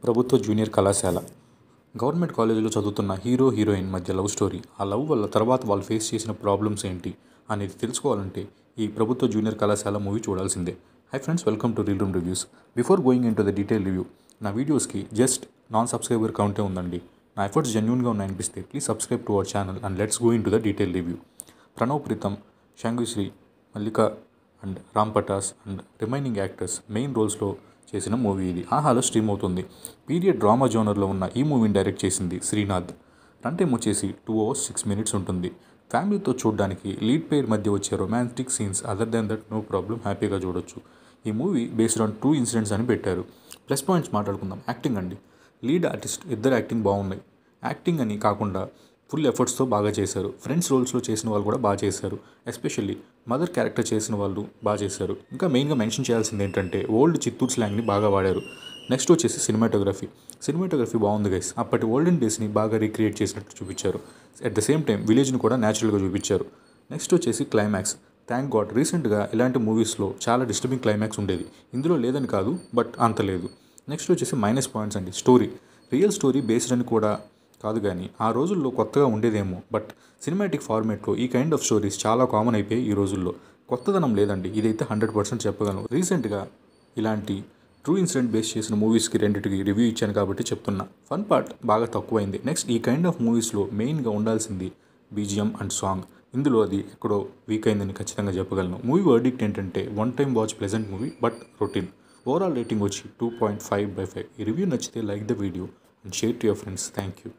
ప్రభుత్వ జూనియర్ కళాశాల గవర్నమెంట్ కాలేజీలో చదువుతున్న హీరో హీరోయిన్ మధ్య లవ్ స్టోరీ. ఆ లవ్ వల్ల తర్వాత వాళ్ళు ఫేస్ చేసిన ప్రాబ్లమ్స్ ఏంటి అనేది తెలుసుకోవాలంటే ఈ ప్రభుత్వ జూనియర్ కళాశాల మూవీ చూడాల్సిందే. Hi friends, welcome to reel room reviews. Before going in to the detail review, నా వీడియోస్కి జస్ట్ నాన్ సబ్స్క్రైబర్ కౌంటే ఉందండి. నా ఎఫర్ట్స్ జెన్యూన్గా ఉన్నాయనిపిస్తే please subscribe to our channel and let's go into the detail review. Pranav Preetham, Sanghvishri, Mallika and Ram Patas and remaining actors main రోల్స్లో చేసిన movie ఇది. ఆహాలో స్ట్రీమ్ అవుతుంది. పీరియడ్ డ్రామా జోనర్లో ఉన్న ఈ మూవీని డైరెక్ట్ చేసింది శ్రీనాథ్. రన్ టైం వచ్చేసి 2 hours 6 minutes ఉంటుంది. ఫ్యామిలీతో చూడడానికి లీడ్ పేర్ మధ్య వచ్చే romantic scenes other than that no problem, హ్యాపీగా చూడొచ్చు. ఈ movie based on true incidents అని పెట్టారు. ప్లస్ పాయింట్స్ మాట్లాడుకుందాం. యాక్టింగ్ అండి, లీడ్ ఆర్టిస్ట్ ఇద్దరు యాక్టింగ్ బాగున్నాయి. యాక్టింగ్ అని కాకుండా ఫుల్ ఎఫర్ట్స్తో బాగా చేశారు. ఫ్రెండ్స్ రోల్స్లో చేసిన వాళ్ళు కూడా బాగా చేశారు. ఎస్పెషల్లీ మదర్ క్యారెక్టర్ చేసిన వాళ్ళు బాగా చేశారు. ఇంకా మెయిన్గా మెన్షన్ చేయాల్సింది ఏంటంటే ఓల్డ్ చిత్తూరు స్లాంగ్ని బాగా వాడారు. నెక్స్ట్ వచ్చేసి సినిమాటోగ్రఫీ బాగుంది గైస్. అప్పటి ఓల్డెన్ డేస్ని బాగా రీక్రియేట్ చేసినట్టు చూపించారు. అట్ ద సేమ్ టైం విలేజ్ని కూడా న్యాచురల్గా చూపించారు. నెక్స్ట్ వచ్చేసి క్లైమాక్స్. థ్యాంక్ గాడ్ రీసెంట్గా ఇలాంటి మూవీస్లో చాలా డిస్టర్బింగ్ క్లైమాక్స్ ఉండేది. ఇందులో లేదని కాదు, బట్ అంత లేదు. నెక్స్ట్ వచ్చేసి మైనస్ పాయింట్స్ అండి. స్టోరీ రియల్ స్టోరీ బేస్డ్ అని కూడా కాదు, కానీ ఆ రోజుల్లో కొత్తగా ఉండేదేమో. బట్ సినిమాటిక్ ఫార్మేట్లో ఈ కైండ్ ఆఫ్ స్టోరీస్ చాలా కామన్ అయిపోయాయి ఈ రోజుల్లో. కొత్తదనం లేదండి, ఇదైతే 100% చెప్పగలను. రీసెంట్గా ఇలాంటి ట్రూ ఇన్సిడెంట్ బేస్ చేసిన మూవీస్కి రెండింటికి రివ్యూ ఇచ్చాను కాబట్టి చెప్తున్నా. ఫన్ పార్ట్ బాగా తక్కువైంది. నెక్స్ట్, ఈ కైండ్ ఆఫ్ మూవీస్లో మెయిన్గా ఉండాల్సింది బీజిఎం అండ్ సాంగ్. ఇందులో అది ఎక్కడో వీక్ అయిందని ఖచ్చితంగా చెప్పగలను. మూవీ వర్డిక్ట్ ఏంటంటే one time watch pleasant movie but routine. Overall rating వచ్చి 2.5/5. ఈ రివ్యూ నచ్చితే like the video and share to your friends. Thank you.